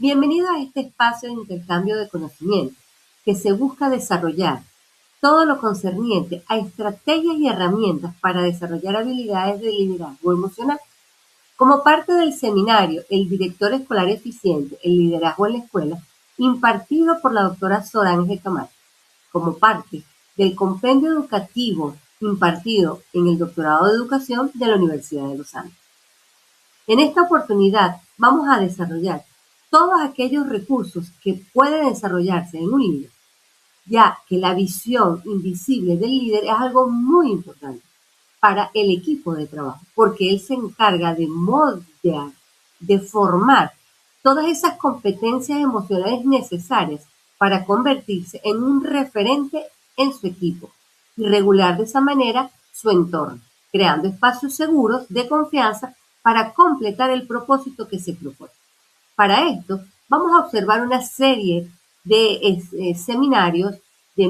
Bienvenido a este espacio de intercambio de conocimiento que se busca desarrollar todo lo concerniente a estrategias y herramientas para desarrollar habilidades de liderazgo emocional. Como parte del seminario El Director Escolar Eficiente, el liderazgo en la escuela, impartido por la doctora Solange Camacho, como parte del compendio educativo impartido en el Doctorado de Educación de la Universidad de Los Andes. En esta oportunidad vamos a desarrollar todos aquellos recursos que pueden desarrollarse en un líder, ya que la visión invisible del líder es algo muy importante para el equipo de trabajo, porque él se encarga de moldear, de formar todas esas competencias emocionales necesarias para convertirse en un referente en su equipo y regular de esa manera su entorno, creando espacios seguros de confianza para completar el propósito que se propone. Para esto, vamos a observar una serie de seminarios, de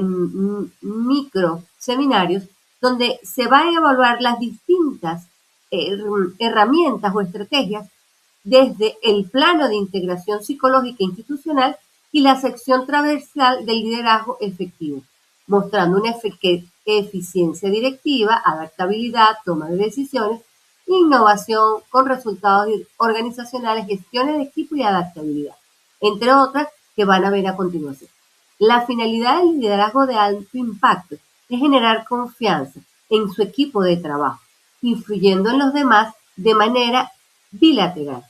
micro seminarios, donde se van a evaluar las distintas herramientas o estrategias desde el plano de integración psicológica institucional y la sección transversal del liderazgo efectivo, mostrando una eficiencia directiva, adaptabilidad, toma de decisiones, innovación con resultados organizacionales, gestión de equipo y adaptabilidad, entre otras que van a ver a continuación. La finalidad del liderazgo de alto impacto es generar confianza en su equipo de trabajo, influyendo en los demás de manera bilateral,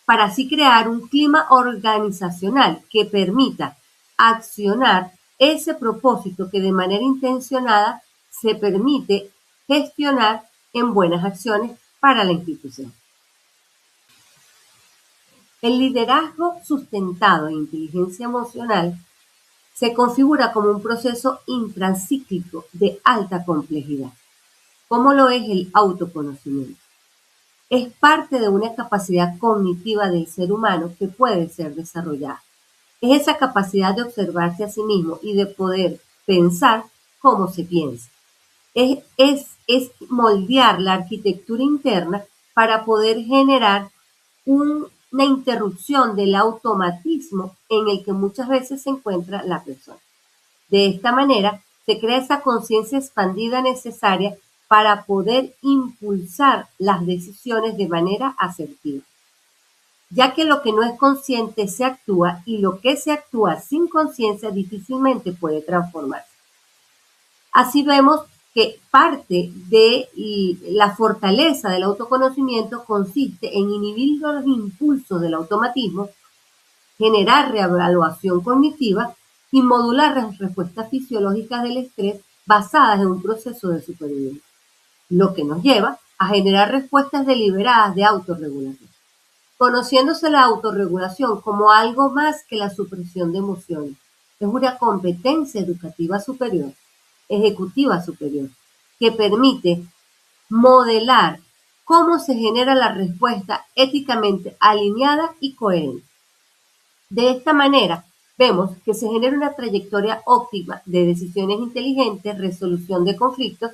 para así crear un clima organizacional que permita accionar ese propósito que de manera intencionada se permite gestionar en buenas acciones para la institución. El liderazgo sustentado en inteligencia emocional se configura como un proceso intracíclico de alta complejidad, como lo es el autoconocimiento. Es parte de una capacidad cognitiva del ser humano que puede ser desarrollada. Es esa capacidad de observarse a sí mismo y de poder pensar cómo se piensa. Es moldear la arquitectura interna para poder generar una interrupción del automatismo en el que muchas veces se encuentra la persona. De esta manera, se crea esa conciencia expandida necesaria para poder impulsar las decisiones de manera asertiva, ya que lo que no es consciente se actúa y lo que se actúa sin conciencia difícilmente puede transformarse. Así vemos que parte de la fortaleza del autoconocimiento consiste en inhibir los impulsos del automatismo, generar reevaluación cognitiva y modular las respuestas fisiológicas del estrés basadas en un proceso de supervivencia, lo que nos lleva a generar respuestas deliberadas de autorregulación, conociéndose la autorregulación como algo más que la supresión de emociones. Es una competencia educativa superior, ejecutiva superior, que permite modelar cómo se genera la respuesta éticamente alineada y coherente. De esta manera, vemos que se genera una trayectoria óptima de decisiones inteligentes, resolución de conflictos,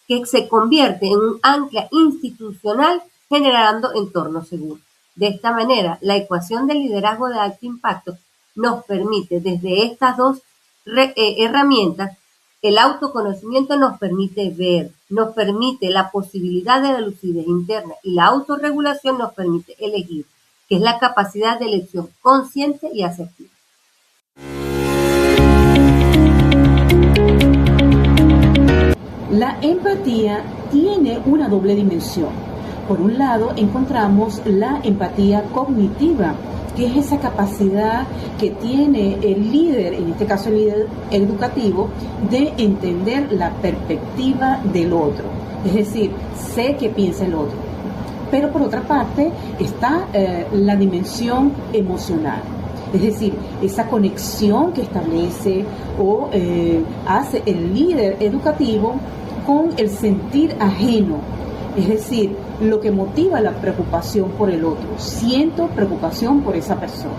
que se convierte en un ancla institucional generando entornos seguros. De esta manera, la ecuación del liderazgo de alto impacto nos permite, desde estas dos herramientas, el autoconocimiento nos permite ver, nos permite la posibilidad de la lucidez interna y la autorregulación nos permite elegir, que es la capacidad de elección consciente y asertiva. La empatía tiene una doble dimensión. Por un lado, encontramos la empatía cognitiva, que es esa capacidad que tiene el líder, en este caso el líder educativo, de entender la perspectiva del otro. Es decir, sé qué piensa el otro. Pero por otra parte está la dimensión emocional. Es decir, esa conexión que establece o hace el líder educativo con el sentir ajeno, es decir, lo que motiva la preocupación por el otro. Siento preocupación por esa persona.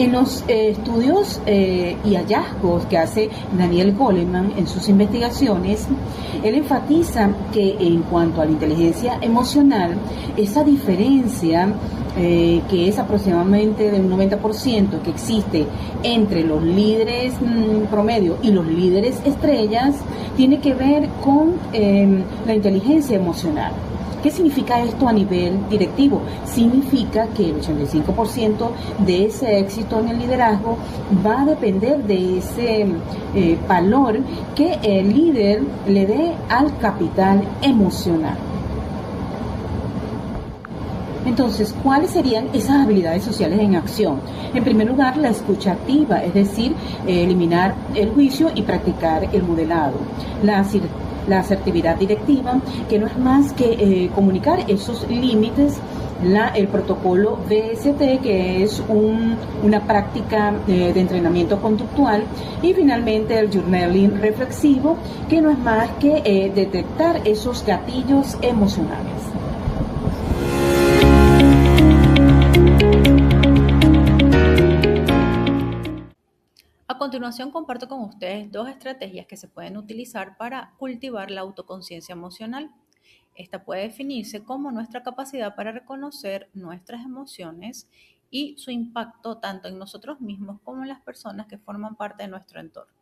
En los estudios y hallazgos que hace Daniel Goleman en sus investigaciones, él enfatiza que en cuanto a la inteligencia emocional, esa diferencia que es aproximadamente de un 90% que existe entre los líderes promedio y los líderes estrellas, tiene que ver con la inteligencia emocional. ¿Qué significa esto a nivel directivo? Significa que el 85% de ese éxito en el liderazgo va a depender de ese valor que el líder le dé al capital emocional. Entonces, ¿cuáles serían esas habilidades sociales en acción? En primer lugar, la escucha activa, es decir, eliminar el juicio y practicar el modelado. La asertividad directiva, que no es más que comunicar esos límites, el protocolo BST, que es una práctica de entrenamiento conductual, y finalmente el journaling reflexivo, que no es más que detectar esos gatillos emocionales. A continuación comparto con ustedes 2 estrategias que se pueden utilizar para cultivar la autoconciencia emocional. Esta puede definirse como nuestra capacidad para reconocer nuestras emociones y su impacto tanto en nosotros mismos como en las personas que forman parte de nuestro entorno.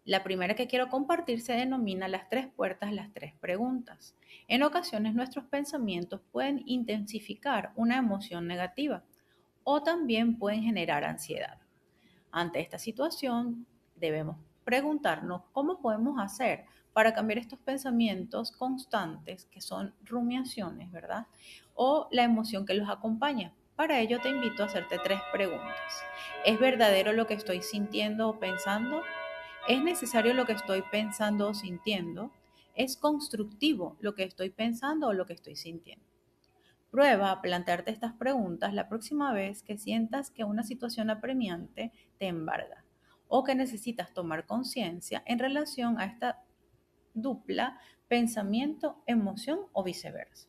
La primera que quiero compartir se denomina las 3 puertas, las 3 preguntas. En ocasiones nuestros pensamientos pueden intensificar una emoción negativa o también pueden generar ansiedad. Ante esta situación, debemos preguntarnos cómo podemos hacer para cambiar estos pensamientos constantes que son rumiaciones, ¿verdad? O la emoción que los acompaña. Para ello te invito a hacerte 3 preguntas. ¿Es verdadero lo que estoy sintiendo o pensando? ¿Es necesario lo que estoy pensando o sintiendo? ¿Es constructivo lo que estoy pensando o lo que estoy sintiendo? Prueba a plantearte estas preguntas la próxima vez que sientas que una situación apremiante te embarga o que necesitas tomar conciencia en relación a esta dupla pensamiento, emoción o viceversa.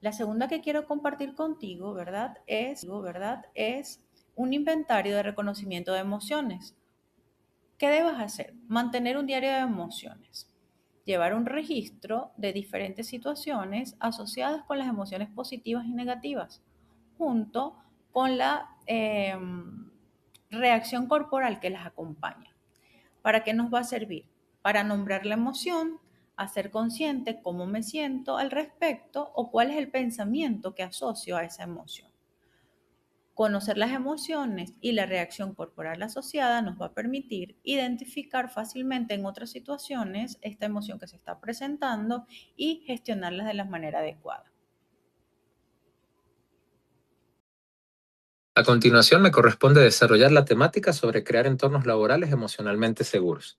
La segunda que quiero compartir contigo, ¿verdad? Es un inventario de reconocimiento de emociones. ¿Qué debes hacer? Mantener un diario de emociones. Llevar un registro de diferentes situaciones asociadas con las emociones positivas y negativas, junto con la reacción corporal que las acompaña. ¿Para qué nos va a servir? Para nombrar la emoción, hacer consciente cómo me siento al respecto o cuál es el pensamiento que asocio a esa emoción. Conocer las emociones y la reacción corporal asociada nos va a permitir identificar fácilmente en otras situaciones esta emoción que se está presentando y gestionarlas de la manera adecuada. A continuación, me corresponde desarrollar la temática sobre crear entornos laborales emocionalmente seguros.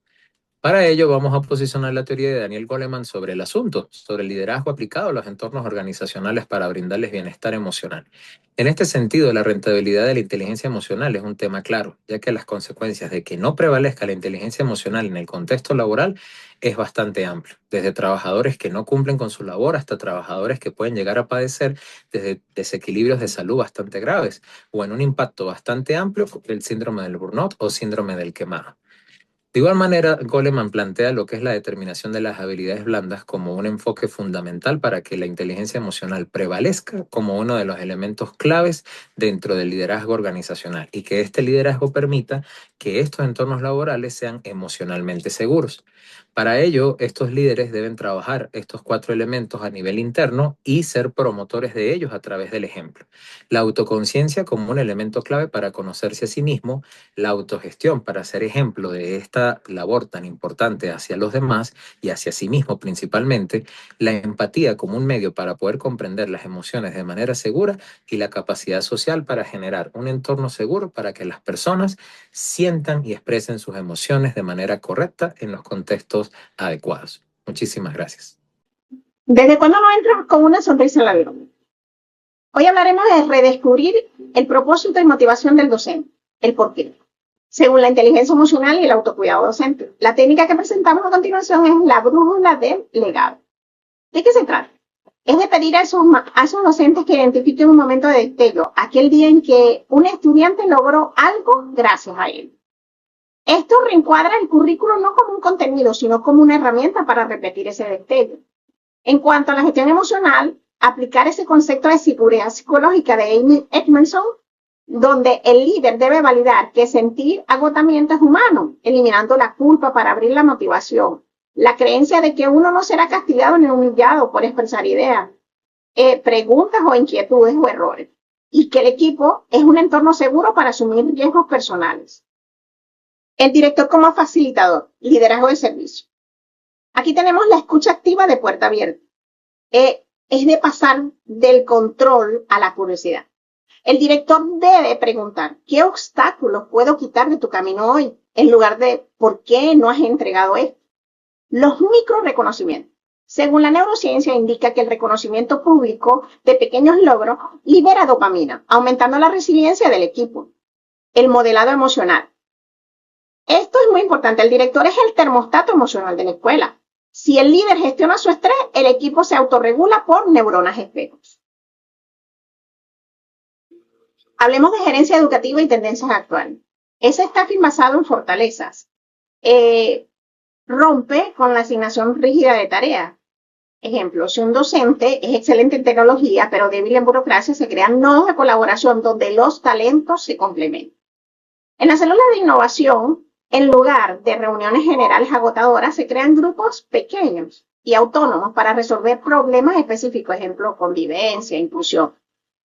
Para ello, vamos a posicionar la teoría de Daniel Goleman sobre el asunto, sobre el liderazgo aplicado a los entornos organizacionales para brindarles bienestar emocional. En este sentido, la rentabilidad de la inteligencia emocional es un tema claro, ya que las consecuencias de que no prevalezca la inteligencia emocional en el contexto laboral es bastante amplio, desde trabajadores que no cumplen con su labor hasta trabajadores que pueden llegar a padecer desde desequilibrios de salud bastante graves o en un impacto bastante amplio del síndrome del burnout o síndrome del quemado. De igual manera, Goleman plantea lo que es la determinación de las habilidades blandas como un enfoque fundamental para que la inteligencia emocional prevalezca como uno de los elementos claves dentro del liderazgo organizacional y que este liderazgo permita que estos entornos laborales sean emocionalmente seguros. Para ello, estos líderes deben trabajar estos 4 elementos a nivel interno y ser promotores de ellos a través del ejemplo. La autoconciencia como un elemento clave para conocerse a sí mismo, la autogestión para ser ejemplo de esta labor tan importante hacia los demás y hacia sí mismo principalmente, la empatía como un medio para poder comprender las emociones de manera segura y la capacidad social para generar un entorno seguro para que las personas sientan y expresen sus emociones de manera correcta en los contextos adecuados. Muchísimas gracias. ¿Desde cuándo no entras con una sonrisa en la vida? Hoy hablaremos de redescubrir el propósito y motivación del docente, el porqué, según la inteligencia emocional y el autocuidado docente. La técnica que presentamos a continuación es la brújula del legado. ¿De qué se trata? es de pedir a esos docentes que identifiquen un momento de destello, aquel día en que un estudiante logró algo gracias a él. Esto reencuadra el currículo no como un contenido, sino como una herramienta para repetir ese destello. En cuanto a la gestión emocional, aplicar ese concepto de seguridad psicológica de Amy Edmondson, donde el líder debe validar que sentir agotamiento es humano, eliminando la culpa para abrir la motivación, la creencia de que uno no será castigado ni humillado por expresar ideas, preguntas o inquietudes o errores, y que el equipo es un entorno seguro para asumir riesgos personales. El director como facilitador, liderazgo de servicio. Aquí tenemos la escucha activa de puerta abierta. Es de pasar del control a la curiosidad. El director debe preguntar, ¿qué obstáculos puedo quitar de tu camino hoy? En lugar de, ¿por qué no has entregado esto? Los micro reconocimientos. Según la neurociencia, indica que el reconocimiento público de pequeños logros libera dopamina, aumentando la resiliencia del equipo. El modelado emocional. Esto es muy importante. El director es el termostato emocional de la escuela. Si el líder gestiona su estrés, el equipo se autorregula por neuronas espejos. Hablemos de gerencia educativa y tendencias actuales. Ese staffing basado en fortalezas. Rompe con la asignación rígida de tareas. Ejemplo, si un docente es excelente en tecnología, pero débil en burocracia, se crean nodos de colaboración donde los talentos se complementan. En las células de innovación, en lugar de reuniones generales agotadoras, se crean grupos pequeños y autónomos para resolver problemas específicos, ejemplo, convivencia, inclusión.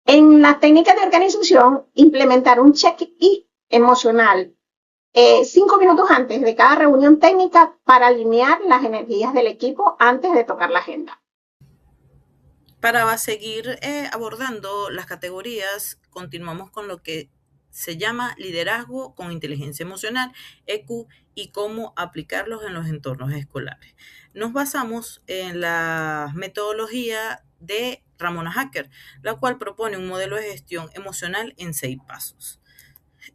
En las técnicas de organización, implementar un check-in emocional 5 minutos antes de cada reunión técnica para alinear las energías del equipo antes de tocar la agenda. Para seguir abordando las categorías, continuamos con lo que se llama liderazgo con inteligencia emocional, EQ, y cómo aplicarlos en los entornos escolares. Nos basamos en la metodología de Ramona Hacker, la cual propone un modelo de gestión emocional en 6 pasos.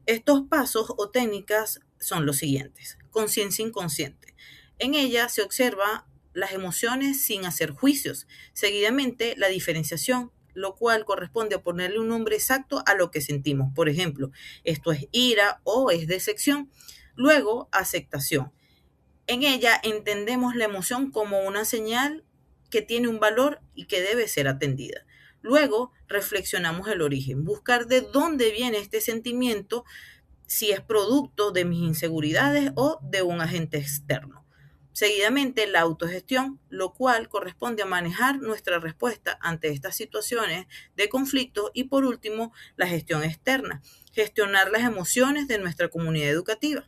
Estos pasos o técnicas son los siguientes. Conciencia inconsciente. En ella se observa las emociones sin hacer juicios. Seguidamente, la diferenciación, lo cual corresponde a ponerle un nombre exacto a lo que sentimos. Por ejemplo, esto es ira o es decepción. Luego, aceptación. En ella entendemos la emoción como una señal que tiene un valor y que debe ser atendida. Luego, reflexionamos el origen, buscar de dónde viene este sentimiento, si es producto de mis inseguridades o de un agente externo. Seguidamente, la autogestión, lo cual corresponde a manejar nuestra respuesta ante estas situaciones de conflicto. Y por último, la gestión externa, gestionar las emociones de nuestra comunidad educativa.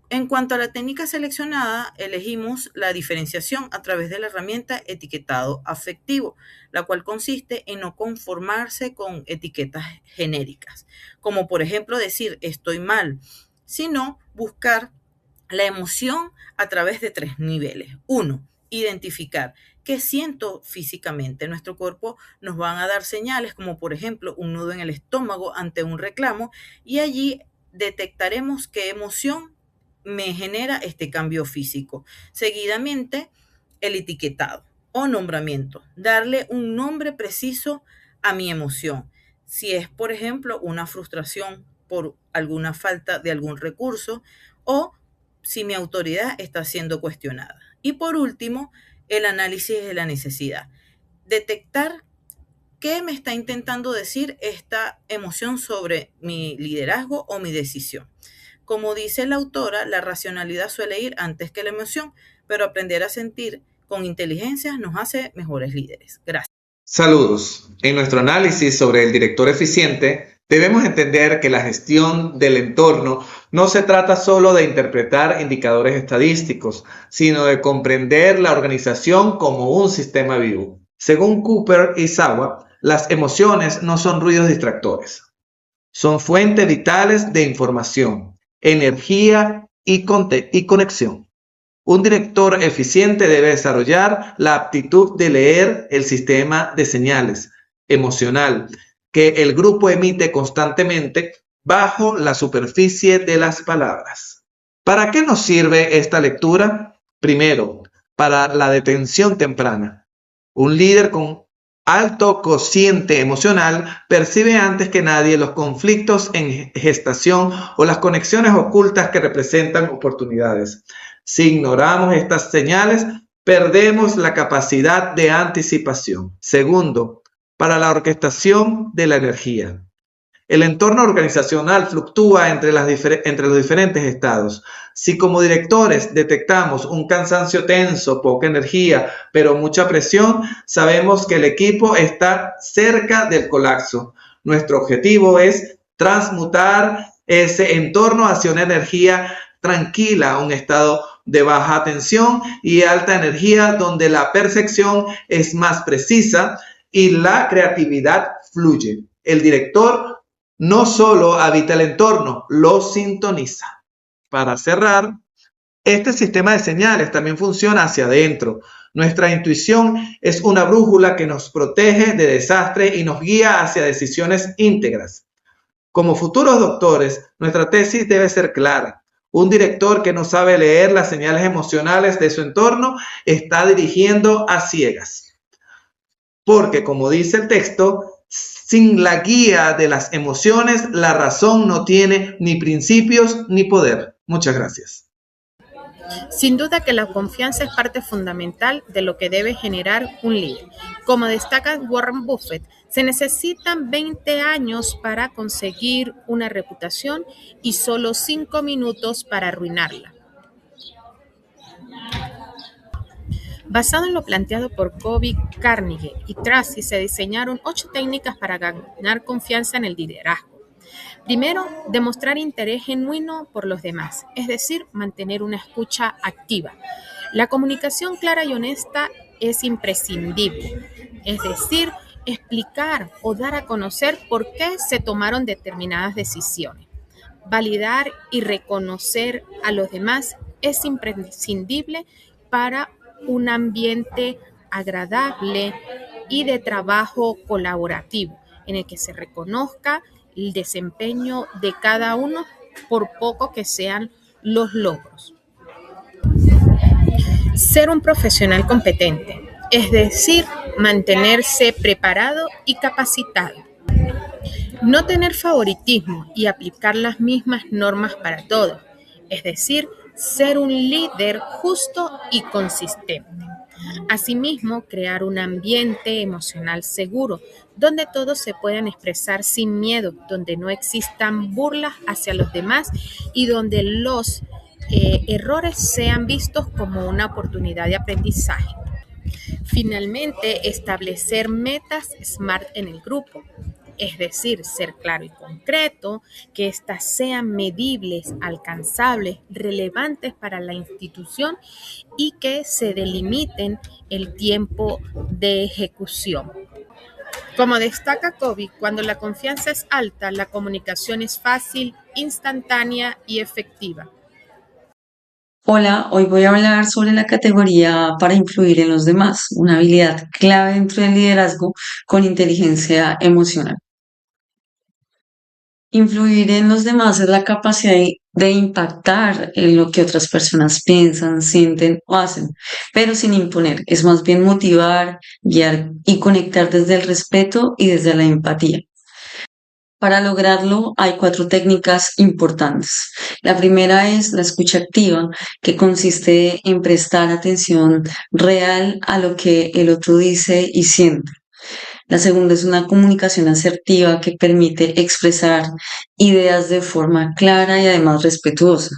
En cuanto a la técnica seleccionada, elegimos la diferenciación a través de la herramienta etiquetado afectivo, la cual consiste en no conformarse con etiquetas genéricas, como por ejemplo decir estoy mal, sino buscar la emoción a través de 3 niveles. 1. Identificar qué siento físicamente. Nuestro cuerpo nos van a dar señales como por ejemplo un nudo en el estómago ante un reclamo, y allí detectaremos qué emoción me genera este cambio físico. Seguidamente, el etiquetado o nombramiento. Darle un nombre preciso a mi emoción. Si es, por ejemplo, una frustración por alguna falta de algún recurso o si mi autoridad está siendo cuestionada. Y por último, el análisis de la necesidad. Detectar qué me está intentando decir esta emoción sobre mi liderazgo o mi decisión. Como dice la autora, la racionalidad suele ir antes que la emoción, pero aprender a sentir con inteligencia nos hace mejores líderes. Gracias. Saludos. En nuestro análisis sobre el director eficiente, debemos entender que la gestión del entorno no se trata solo de interpretar indicadores estadísticos, sino de comprender la organización como un sistema vivo. Según Cooper y Sawa, las emociones no son ruidos distractores. Son fuentes vitales de información, energía y conexión. Un director eficiente debe desarrollar la aptitud de leer el sistema de señales emocional que el grupo emite constantemente bajo la superficie de las palabras. ¿Para qué nos sirve esta lectura? Primero, para la detención temprana. Un líder con alto cociente emocional percibe antes que nadie los conflictos en gestación o las conexiones ocultas que representan oportunidades. Si ignoramos estas señales, perdemos la capacidad de anticipación. Segundo, para la orquestación de la energía. El entorno organizacional fluctúa entre los diferentes estados. Si como directores detectamos un cansancio tenso, poca energía, pero mucha presión, sabemos que el equipo está cerca del colapso. Nuestro objetivo es transmutar ese entorno hacia una energía tranquila, un estado de baja tensión y alta energía donde la percepción es más precisa y la creatividad fluye. El director no solo habita el entorno, lo sintoniza. Para cerrar, este sistema de señales también funciona hacia adentro. Nuestra intuición es una brújula que nos protege de desastres y nos guía hacia decisiones íntegras. Como futuros doctores, nuestra tesis debe ser clara. Un director que no sabe leer las señales emocionales de su entorno está dirigiendo a ciegas. Porque, como dice el texto, sin la guía de las emociones, la razón no tiene ni principios ni poder. Muchas gracias. Sin duda que la confianza es parte fundamental de lo que debe generar un líder. Como destaca Warren Buffett, se necesitan 20 años para conseguir una reputación y solo 5 minutos para arruinarla. Basado en lo planteado por Covey, Carnegie y Tracy, se diseñaron 8 técnicas para ganar confianza en el liderazgo. Primero, demostrar interés genuino por los demás, es decir, mantener una escucha activa. La comunicación clara y honesta es imprescindible, es decir, explicar o dar a conocer por qué se tomaron determinadas decisiones. Validar y reconocer a los demás es imprescindible para un ambiente agradable y de trabajo colaborativo, en el que se reconozca el desempeño de cada uno, por poco que sean los logros. Ser un profesional competente, es decir, mantenerse preparado y capacitado. No tener favoritismo y aplicar las mismas normas para todos, es decir, ser un líder justo y consistente. Asimismo, crear un ambiente emocional seguro, donde todos se puedan expresar sin miedo, donde no existan burlas hacia los demás y donde los errores sean vistos como una oportunidad de aprendizaje. Finalmente, establecer metas SMART en el grupo. Es decir, ser claro y concreto, que éstas sean medibles, alcanzables, relevantes para la institución y que se delimiten el tiempo de ejecución. Como destaca Covey, cuando la confianza es alta, la comunicación es fácil, instantánea y efectiva. Hola, hoy voy a hablar sobre la categoría para influir en los demás, una habilidad clave dentro del liderazgo con inteligencia emocional. Influir en los demás es la capacidad de impactar en lo que otras personas piensan, sienten o hacen, pero sin imponer. Es más bien motivar, guiar y conectar desde el respeto y desde la empatía. Para lograrlo hay 4 técnicas importantes. La primera es la escucha activa, que consiste en prestar atención real a lo que el otro dice y siente. La segunda es una comunicación asertiva que permite expresar ideas de forma clara y además respetuosa.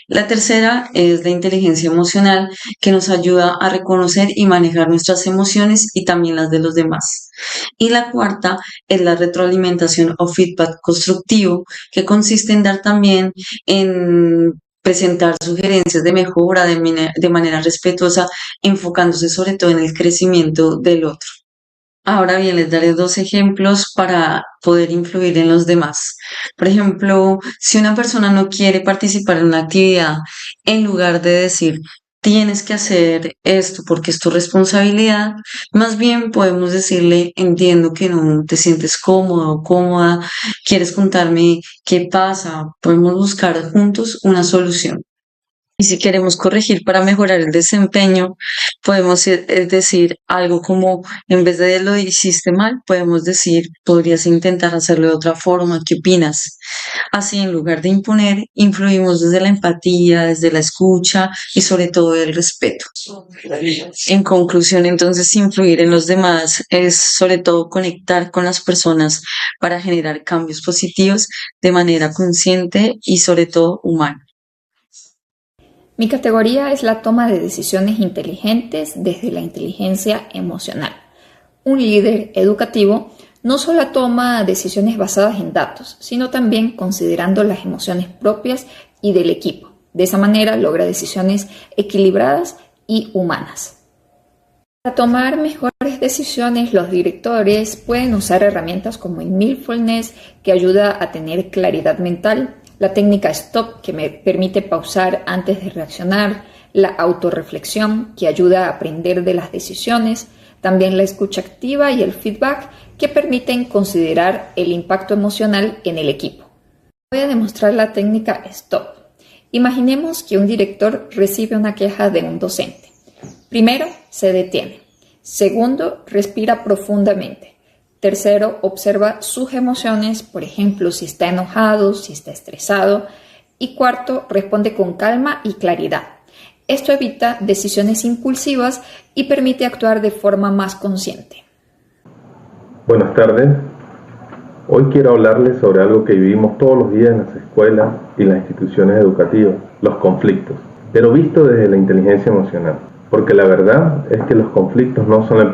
La tercera es la inteligencia emocional, que nos ayuda a reconocer y manejar nuestras emociones y también las de los demás. Y la cuarta es la retroalimentación o feedback constructivo, que consiste en dar también en presentar sugerencias de mejora de manera respetuosa, enfocándose sobre todo en el crecimiento del otro. Ahora bien, les daré 2 ejemplos para poder influir en los demás. Por ejemplo, si una persona no quiere participar en una actividad, en lugar de decir, tienes que hacer esto porque es tu responsabilidad, más bien podemos decirle, entiendo que no te sientes cómodo o cómoda, quieres contarme qué pasa, podemos buscar juntos una solución. Y si queremos corregir para mejorar el desempeño, podemos decir algo como, en vez de lo hiciste mal, podemos decir, podrías intentar hacerlo de otra forma, ¿qué opinas? Así, en lugar de imponer, influimos desde la empatía, desde la escucha y sobre todo el respeto. En conclusión, entonces, influir en los demás es sobre todo conectar con las personas para generar cambios positivos de manera consciente y sobre todo humana. Mi categoría es la toma de decisiones inteligentes desde la inteligencia emocional. Un líder educativo no solo toma decisiones basadas en datos, sino también considerando las emociones propias y del equipo. De esa manera logra decisiones equilibradas y humanas. Para tomar mejores decisiones, los directores pueden usar herramientas como el mindfulness, que ayuda a tener claridad mental, la técnica STOP, que me permite pausar antes de reaccionar, la autorreflexión, que ayuda a aprender de las decisiones, también la escucha activa y el feedback, que permiten considerar el impacto emocional en el equipo. Voy a demostrar la técnica STOP. Imaginemos que un director recibe una queja de un docente. Primero, se detiene. Segundo, respira profundamente. Tercero, observa sus emociones, por ejemplo, si está enojado, si está estresado. Y cuarto, responde con calma y claridad. Esto evita decisiones impulsivas y permite actuar de forma más consciente. Buenas tardes. Hoy quiero hablarles sobre algo que vivimos todos los días en las escuelas y las instituciones educativas, los conflictos, pero visto desde la inteligencia emocional. Porque la verdad es que los conflictos no son el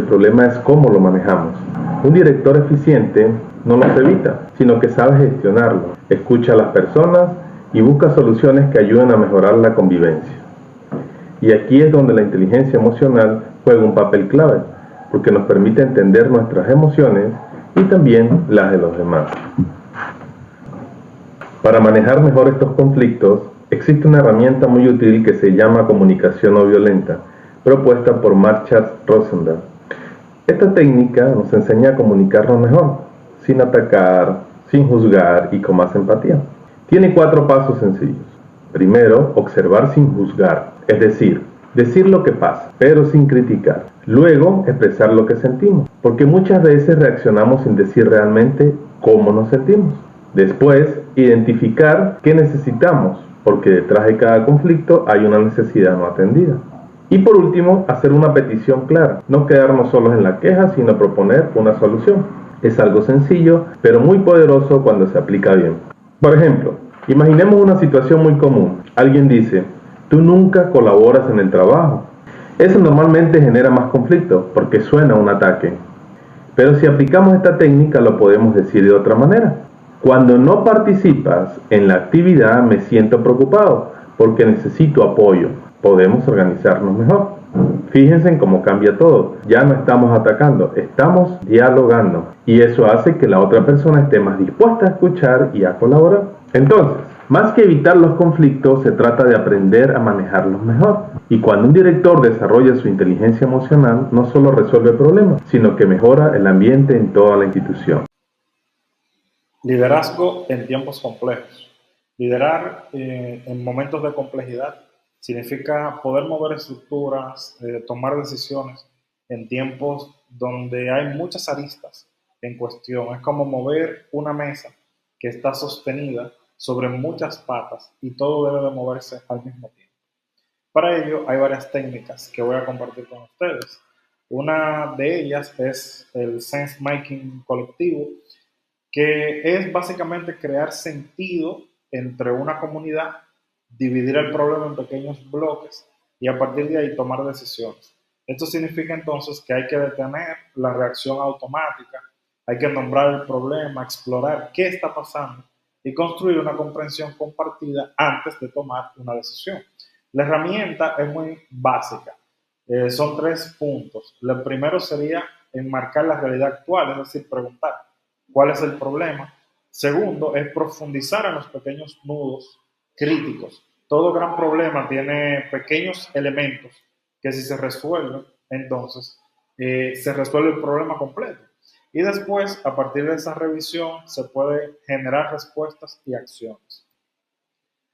problema es cómo lo manejamos. Un director eficiente no los evita, sino que sabe gestionarlos, escucha a las personas y busca soluciones que ayuden a mejorar la convivencia. Y aquí es donde la inteligencia emocional juega un papel clave, porque nos permite entender nuestras emociones y también las de los demás. Para manejar mejor estos conflictos, existe una herramienta muy útil que se llama comunicación no violenta, propuesta por Marshall Rosenberg. Esta técnica nos enseña a comunicarnos mejor, sin atacar, sin juzgar y con más empatía. Tiene 4 pasos sencillos. Primero, observar sin juzgar, es decir lo que pasa, pero sin criticar. Luego, expresar lo que sentimos, porque muchas veces reaccionamos sin decir realmente cómo nos sentimos. Después, identificar qué necesitamos, porque detrás de cada conflicto hay una necesidad no atendida. Y por último, hacer una petición clara, no quedarnos solos en la queja, sino proponer una solución. Es algo sencillo, pero muy poderoso cuando se aplica bien. Por ejemplo, imaginemos una situación muy común. Alguien dice, tú nunca colaboras en el trabajo. Eso normalmente genera más conflicto, porque suena a un ataque. Pero si aplicamos esta técnica, lo podemos decir de otra manera. Cuando no participas en la actividad, me siento preocupado, porque necesito apoyo. Podemos organizarnos mejor. Fíjense en cómo cambia todo. Ya no estamos atacando, estamos dialogando. Y eso hace que la otra persona esté más dispuesta a escuchar y a colaborar. Entonces, más que evitar los conflictos, se trata de aprender a manejarlos mejor. Y cuando un director desarrolla su inteligencia emocional, no solo resuelve problemas, sino que mejora el ambiente en toda la institución. Liderazgo en tiempos complejos. Liderar en momentos de complejidad significa poder mover estructuras, tomar decisiones en tiempos donde hay muchas aristas en cuestión. Es como mover una mesa que está sostenida sobre muchas patas y todo debe de moverse al mismo tiempo. Para ello hay varias técnicas que voy a compartir con ustedes. Una de ellas es el sense making colectivo, que es básicamente crear sentido entre una comunidad, dividir el problema en pequeños bloques y a partir de ahí tomar decisiones. Esto significa entonces que hay que detener la reacción automática, hay que nombrar el problema, explorar qué está pasando y construir una comprensión compartida antes de tomar una decisión. La herramienta es muy básica, son 3 puntos. El primero sería enmarcar la realidad actual, es decir, preguntar cuál es el problema. Segundo es profundizar en los pequeños nudos críticos. Todo gran problema tiene pequeños elementos que si se resuelven, entonces se resuelve el problema completo. Y después, a partir de esa revisión, se puede generar respuestas y acciones.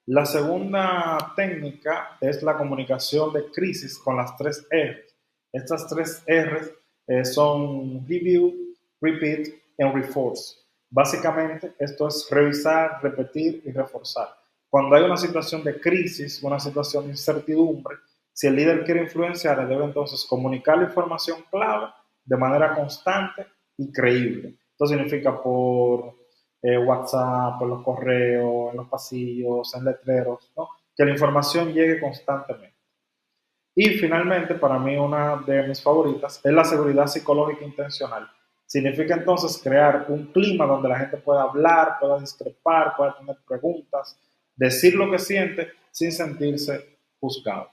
La segunda técnica es la comunicación de crisis con las 3 R. Estas 3 R son review, repeat y reinforce. Básicamente, esto es revisar, repetir y reforzar. Cuando hay una situación de crisis, una situación de incertidumbre, si el líder quiere influenciar, debe entonces comunicar la información clave de manera constante y creíble. Esto significa por WhatsApp, por los correos, en los pasillos, en letreros, ¿no? Que la información llegue constantemente. Y finalmente, para mí una de mis favoritas es la seguridad psicológica intencional. Significa entonces crear un clima donde la gente pueda hablar, pueda discrepar, pueda tener preguntas, decir lo que siente sin sentirse juzgado.